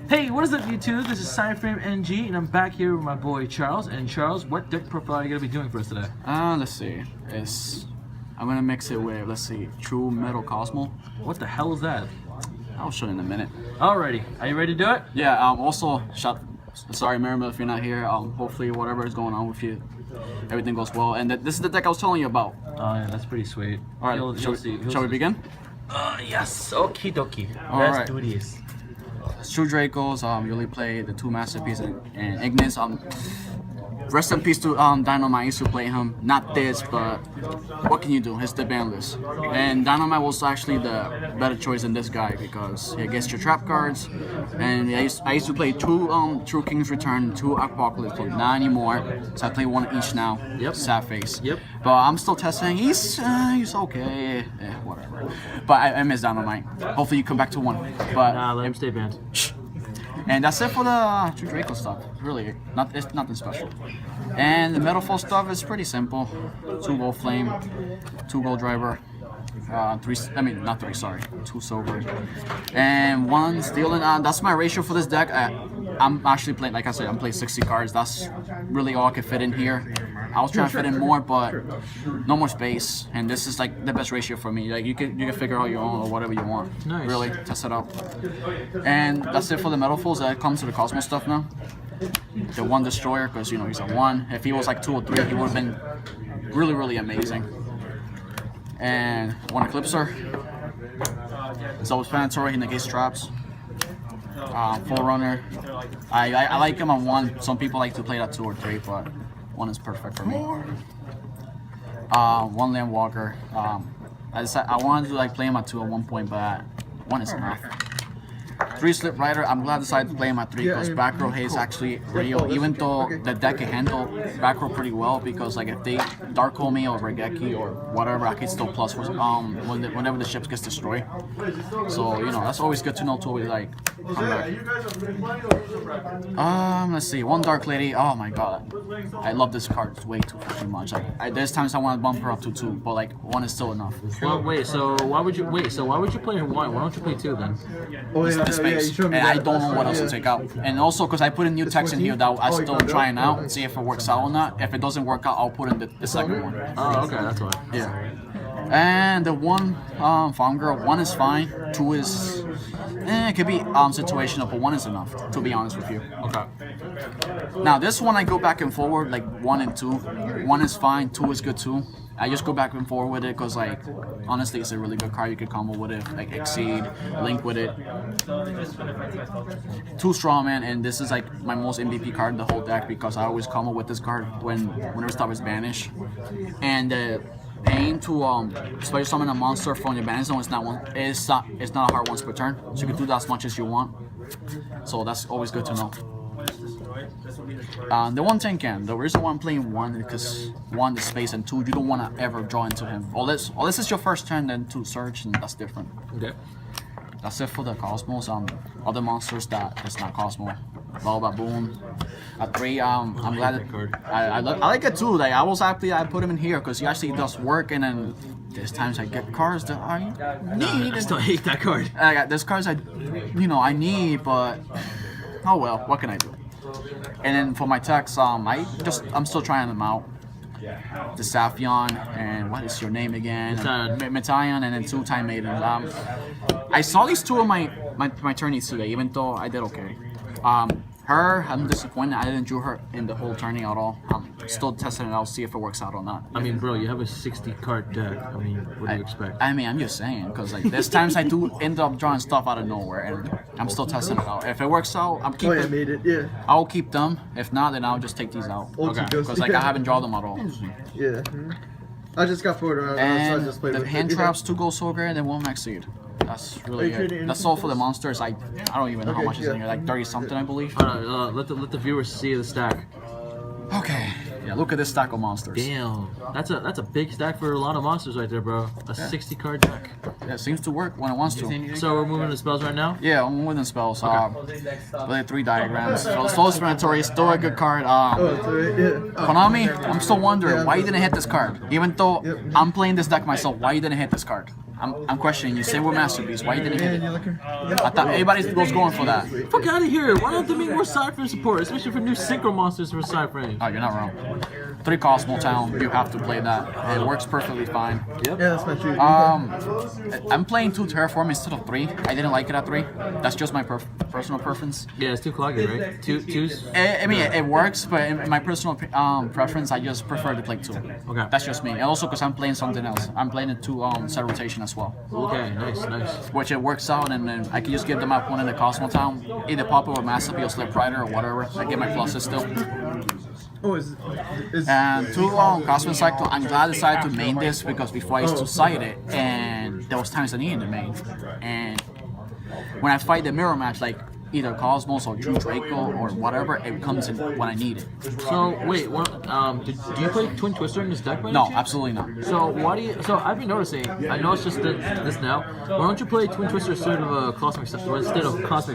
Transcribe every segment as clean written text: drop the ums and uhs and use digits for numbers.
Hey, what is up, YouTube? This is Cyframe NG, and I'm back here with my boy Charles. And Charles, what deck profile are you gonna be doing for us today? Let's see. I'm gonna mix it with, let's see, True Metal Cosmo. What the hell is that? I'll show you in a minute. Alrighty, are you ready to do it? Yeah. Also, sorry, Maribel, if you're not here. Hopefully, whatever is going on with you, everything goes well. And this is the deck I was telling you about. Oh yeah, that's pretty sweet. All right. You'll see. Shall we begin? Yes. Okie dokie. Alright. Let's do this. True Dracos. You only play the two masterpieces and Ignis. Rest in peace to Dynamite. I used to play him. Not this, but what can you do? It's the ban list. And Dynamite was actually the better choice than this guy because he gets your trap cards. And I used to play two True King's Return, two Apocalypse, but not anymore. So I play one each now. Yep. Sad face. Yep. But I'm still testing. He's okay. Whatever. But I miss Dynamite. Hopefully you come back to one. But Nah, let him stay banned. and that's it for the True Draco stuff. Really, it's nothing special. And the Metalfall stuff is pretty simple. 2 gold flame, 2 gold driver, 2 silver, and 1 stealing. That's my ratio for this deck. I'm actually playing, like I said, I'm playing 60 cards. That's really all I can fit in here. I was trying to fit in more, but no more space. And this is like the best ratio for me. Like you can figure out your own or whatever you want. Nice. Really test it out. And that's it for the Metalfalls. That comes to the Kozmos stuff now. The 1 destroyer, because you know he's a 1. If he was like 2 or 3, he would have been really amazing. And 1 Eclipser. It's always planetary. He negates traps. Forerunner. I like him on 1. Some people like to play that 2 or 3, but 1 is perfect for me. 1 Landwalker. I wanted to like play him at 2 at one point, but 1 is enough. 3 Slip Rider. I'm glad I decided to play him at 3 because back row hate is actually real. Even though the deck can handle back row pretty well, because like if they Dark Hole me or Regeki or whatever, I can still plus for whenever the ships gets destroyed. So you know that's always good to know to always like come back. Let's see. 1 Dark Lady. Oh my god, I love this card way too fucking much. Like there's times I want to bump her up to 2, but like 1 is still enough. Well, so why would you play 1? Why don't you play 2 then? Oh, yeah, Space. And I don't know what else to take out. And also because I put in new text in here that I'm still trying out and see if it works out or not. If it doesn't work out, I'll put in the second one. Oh, okay, that's why. Yeah. And the 1 Farm Girl, 1 is fine. 2 is it could be situational, but 1 is enough, to be honest with you. Okay. Now this one I go back and forward like 1 and 2. 1 is fine, 2 is good too. I just go back and forward with it because like honestly it's a really good card. You could combo with it, like Exceed, Link with it. 2 Strawman, and this is like my most MVP card in the whole deck because I always combo with this card whenever stuff is banished. And aim to special summon a monster from your banish zone is it's not a hard once per turn, so you can do that as much as you want. So that's always good to know. The 1 Tenkan, the reason why I'm playing 1 is because 1 is space and 2 you don't want to ever draw into him. Unless is your first turn, then 2 search, and that's different. Okay. That's it for the Cosmos. Other monsters it's not Cosmo. Baboon. At 3, I'm glad I like it too. Like I put him in here because he actually does work, and then there's times I get cards that I need. I still hate that card. There's cards I need, but oh well, what can I do? And then for my techs, I'm still trying them out. The Saphion and what is your name again? Metayon, and then 2 Time Maidens. I saw these 2 of my tourneys today, even though I did okay. Her, I'm disappointed. I didn't draw her in the whole tourney at all. I'm still testing it out, see if it works out or not. I mean, bro, you have a 60 card deck. I mean, what do you expect? I mean, I'm just saying, because like there's times I do end up drawing stuff out of nowhere, and I'm still testing it out. If it works out, I'm keeping. Oh, yeah, made it. Yeah. I'll keep them. If not, then I'll just take these out. Okay. Because like I haven't drawn them at all. Yeah. I just got forward around, so I And just played the with hand it. traps, 2 gold silver, and then 1 max seed. That's really good. That's all for the monsters. I don't even know how much is in here. Like 30 something, I believe. Let the viewers see the stack. Okay. Yeah, look at this stack of monsters. Damn, that's a big stack for a lot of monsters right there, bro. A 60 card deck. Yeah, it seems to work when it wants to. So we're moving to spells right now? Yeah, I'm moving spells. Play 3 diagrams. Slow Explanatory is still a good card. Konami, I'm still wondering why you didn't hit this card. Even though I'm playing this deck myself, why you didn't hit this card? I'm questioning you. Same with Masterpiece. Why you didn't hit And you it? looking? I thought everybody was going for that. Fuck out of here! Why don't they make more side frame support, especially for new synchro monsters for side frames? Oh, you're not wrong. 3 Cosmo Town. You have to play that. It works perfectly fine. Yeah, that's my treat. I'm playing 2 Terraform instead of 3. I didn't like it at 3. That's just my personal preference. Yeah, it's too cloggy, right? Two's. I mean, it works, but in my personal preference, I just prefer to play 2. Okay. That's just me. And also because I'm playing something else. I'm playing a 2 set rotation as well. Okay, nice. Which it works out, and then I can just give them up one in the Cosmo Town, either Pop or Masterpiece or Slip Rider or whatever. I get my pluses still. Oh, is And 2 Cosmo Cycle, I'm glad I decided to main this because before I used to side it, and there was times I needed to main. And when I fight the mirror match, like either Cosmos or True Draco or whatever, it comes in when I need it. So wait, what? Do you play Twin Twister in this deck? By any No, chance? absolutely not. So why do you? So I've been noticing. I know it's just this now. Why don't you play Twin Twister instead of Cosmic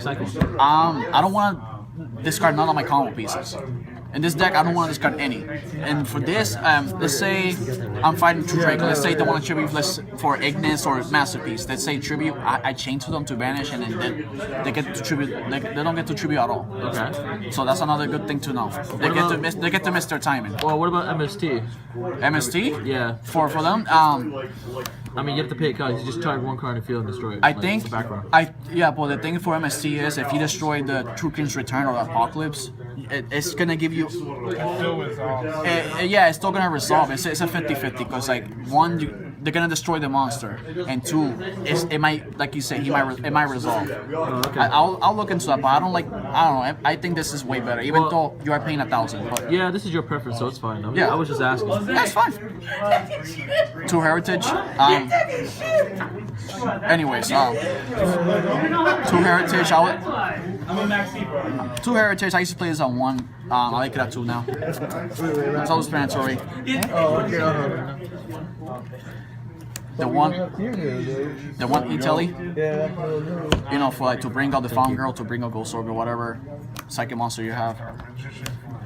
Cycle? I don't want to discard none of my combo pieces. In this deck, I don't want to discard any. And for this, let's say I'm fighting True Draco. Let's say they want to tribute for Ignis or Masterpiece. Let's say tribute, I chain to them to banish, and then they get to tribute. They don't get to tribute at all. Okay. So that's another good thing to know. They get to miss their timing. Well, what about MST? MST? Yeah. For them, I mean, you have to pay a card. You just charge 1 card in the field and destroy it. I like, think the background. But the thing for MST is if you destroy the True King's Return or Apocalypse, it's gonna give you. Yeah, it's still gonna resolve. It's a 50-50 because like 1, they're gonna destroy the monster, and 2, it might, like you say, it might resolve. Okay. I'll look into that, but I don't know. I think this is way better, even though you are paying 1,000. But Yeah, this is your preference, so it's fine. Yeah. I was just asking. that's fine. 2 Heritage. Anyways, 2 Heritage. 2 Heritage. I used to play this on 1. I like it at 2 now. It's always mandatory. Oh, okay. The one E-Telly, Yeah. you know, for like to bring out the Found Girl, to bring out Ghost Orb or whatever psychic monster you have.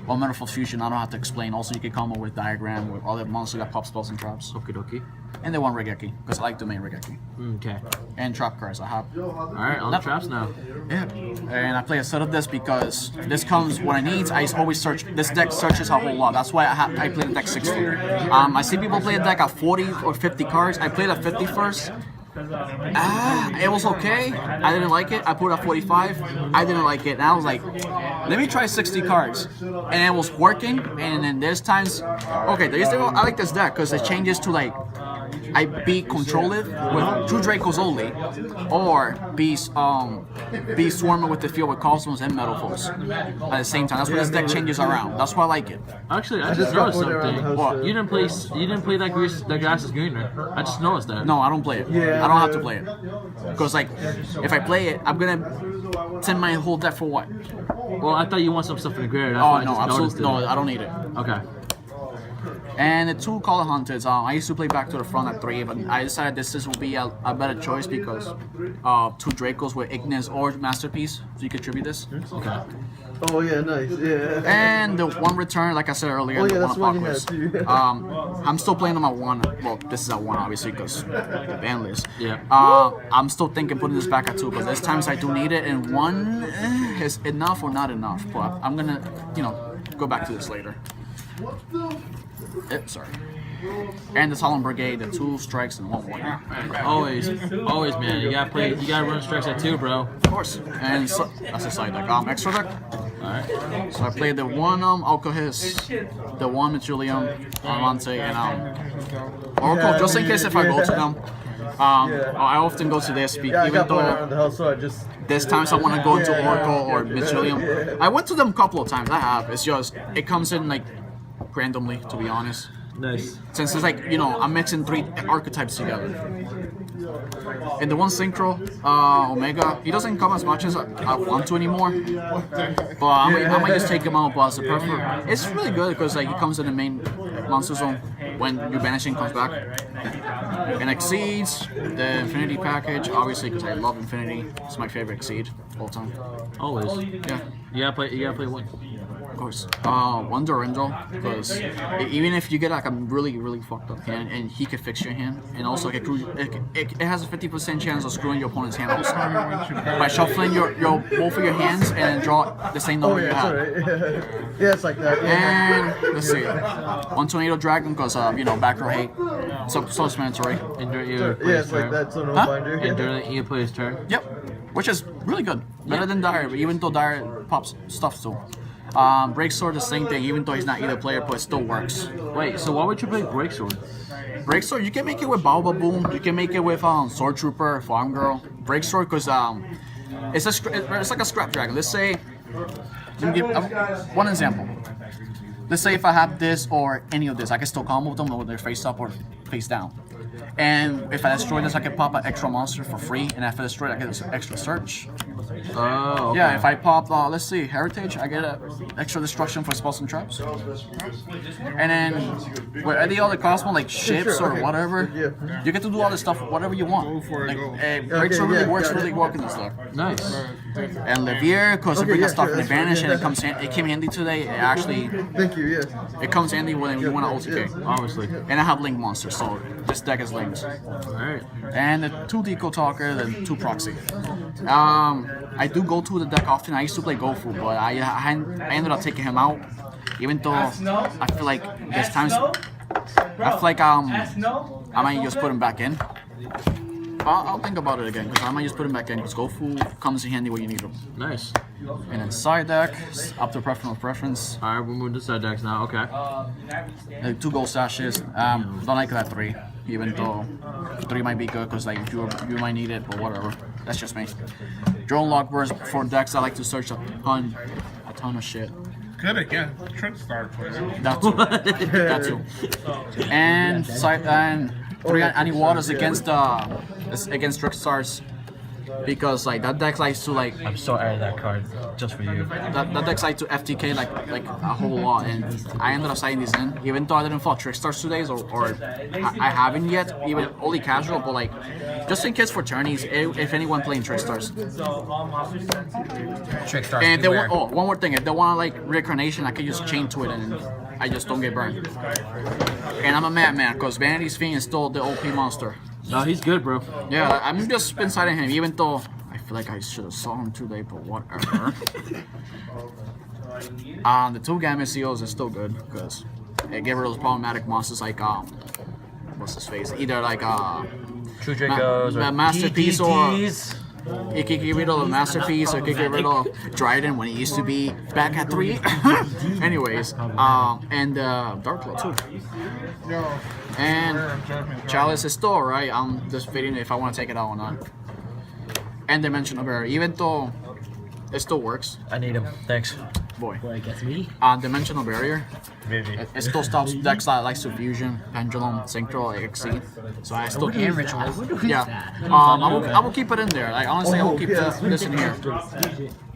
Well, Metal Fusion, I don't have to explain. Also, you can combo with Diagram, with all the monsters that pop spells and traps. Okie dokie. And they want Regeki, because I like to main Regeki. Okay. And trap cards I have. Alright, on the traps now. Yeah. And I play a set of this because this comes when I need. I always search. This deck searches a whole lot. That's why I play the deck 60. I see people play a deck at 40 or 50 cards. I played at 50 first. It was okay. I didn't like it. I put it at 45. I didn't like it. And I was like, let me try 60 cards. And it was working. And then there's times, okay, I like this deck because it changes to like, I be control it with 2 Dracos only, or be swarming with the field with Cosmos and Metal Force at the same time. That's why this deck changes around. That's why I like it. Actually, I just just got noticed order around the something. house, What? You didn't play that grass is green, right? I just noticed that. No, I don't play it. Yeah, I don't have to play it. Because like, if I play it, I'm gonna send my whole deck for what? Well, I thought you want some stuff in the grid. That's Oh why I no, just absolutely noticed no. I don't need it. it. Okay. And the 2 Call of Hunters, I used to play back to the front at 3, but I decided this will be a better choice because 2 Dracos with Ignis or Masterpiece, so you can tribute this. Okay. Oh yeah, nice. Yeah. And the 1 return, like I said earlier, Oh, the yeah, 1 that's one you Apocalypse. had too. I'm still playing them at 1. Well, this is at 1 obviously because ban list. Yeah. I'm still thinking putting this back at 2 because there's times I do need it, and 1 is enough or not enough. But I'm gonna, go back to this later. Sorry. And the Solemn Brigade, the 2 strikes and 1 warrior. Always, man. You gotta run strikes at 2, bro. Of course. And so, that's a side deck. Extra deck. Alright. So I played the 1 Alcohis, the 1 Mitchilium, Armante, and Oracle, just in case if I go to them. I often go to this, Yeah, I even got one though around the house, so I just. there's times I want to go into Oracle or Mitchilium. I went to them a couple of times, I have. It's just, it comes in like randomly, to be honest. Nice. Since it's like, I'm mixing 3 archetypes together. And the 1 Synchro, Omega, he doesn't come as much as I want to anymore. But I might just take him out, but as a prefer. It's really good because like he comes in the main monster zone when your banishing comes back. And Exceeds, the Infinity package, obviously because I love Infinity. It's my favorite Exceed of all time. Always. Yeah. You gotta play 1. Of course. One Durandal, because even if you get like a really fucked up hand, and he can fix your hand, and also it has a 50% chance of screwing your opponent's hand also by shuffling your both of your hands and then draw the same number Oh you yeah, have. it's alright. Yeah, it's like that. Yeah. And let's see, one Tornado Dragon, because back row hate, self-explanatory. And during your Yeah, player's it's like turn. that. So no Huh? binder. And during your player's turn. Yep, which is really good, better than Dire, but even though Dire pops stuff too. Break Sword, the same thing, even though he's not either player, but it still works. Wait, so why would you play Break Sword? Break Sword, you can make it with Baobab Boom, you can make it with Sword Trooper, Farm Girl. Break Sword, because it's like a scrap dragon. Let's say, let me give one example. Let's say if I have this or any of this, I can still combo them whether they're face up or face down. And if I destroy this, I can pop an extra monster for free, and if I destroy it, I get an extra search. Oh, okay. Yeah, if I pop, let's see, Heritage, I get an extra destruction for spells and traps. And then with any other Kozmos, like ships sure, or okay. whatever, Yeah. you get to do all this stuff, whatever you want. Like, Break Okay, Sword really yeah, works got it. really well in this deck. Nice. And Levier, because Okay, you bring yeah, that stuff sure, in that's fine, advantage, and yeah. it came handy today. It actually, Thank you. Yeah. it comes handy when you want to OTK. Obviously. And I have Link Monsters, so this deck is linked. Alright. And the 2 Deco Talker, the 2 Proxy. I do go to the deck often. I used to play Gofu, but I ended up taking him out. Even though I feel like there's times I feel like I might just put him back in. I'll think about it again, because I might just put him back in, because Gofu comes in handy when you need him. Nice. And then side deck, up to preference. Alright, we're moving to side decks now. Okay. 2 gold stashes. Don't like that 3, even though 3 might be good, because like you might need it, but whatever. That's just me. Drone Lockbirds for decks. I like to search a ton of shit. Good again. Trick Star player. That too. That too. And 3 Annie Waters against Trick Stars, because like that deck likes to like I'm so out of that card just for you. that deck likes to FTK like a whole lot, and I ended up signing these in, even though I didn't fought Trick Stars 2 days or I haven't yet, even only casual, but like just in case for tourneys, if anyone playing Trick Stars. Trick Stars. And they want, one more thing, if they want like reincarnation, I can just chain to it and I just don't get burned. And I'm a madman, because Vanity's Fiend is still the OP monster. No, he's good, bro. Yeah, I'm just inside him, even though I feel like I should have saw him today, but whatever. The 2 Gamma Seals is still good, because they get rid of those problematic monsters like, what's his face? Either like, True Dracos or Masterpiece DDTs. It can get rid of the Masterpiece, or it can get rid of Dryden when he used to be back at 3. Anyways, and Dark Claw too. And Chalice is still alright. I'm just fitting if I want to take it out or not. And Dimensional Barrier, even though it still works. I need him. Thanks. Boy. Boy, gets me. Dimensional Barrier. Maybe. It still stops decks that like Fusion, Pendulum, Synchro, Exceed. So I still And rituals. yeah. I will keep it in there. Like honestly, I will keep this in here.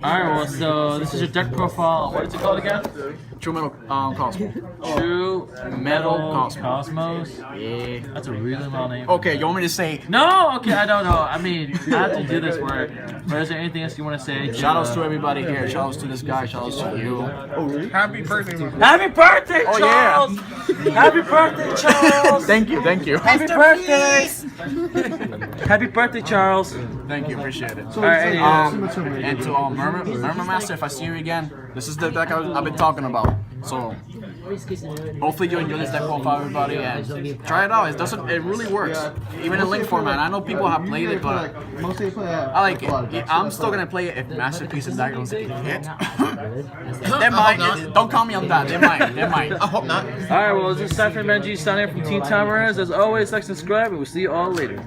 Alright, well, so this is your deck profile. What is it called again? True Metal Cosmo. True Metal Cosmo. Cosmos. Yeah. That's a really long name. Okay, you want me to say No, okay, I don't know. I mean, I have to do this work. But is there anything else you want to say? shoutouts to everybody here. Shoutouts to this guy. Shoutouts to you. Happy birthday, my Happy birthday, Oh, Charles! Happy birthday, Charles! Thank you. Thank you. Happy birthday! Happy birthday, Charles! Thank you. Appreciate it. Alright, And to Murmur Master, if I see you again, this is the deck I've been talking about. So hopefully you enjoy this deck profile, everybody, and try it out. It really works. Even in Link format. I know people have played it, but Mostly play I like it. I'm still gonna play it if Masterpiece and Diagonals hit. They might. Don't call me on that. They might. They might. I hope not. Alright, well, this is Cypher Benji signing from Team Tamariz. As always, like, subscribe, and we'll see you all later.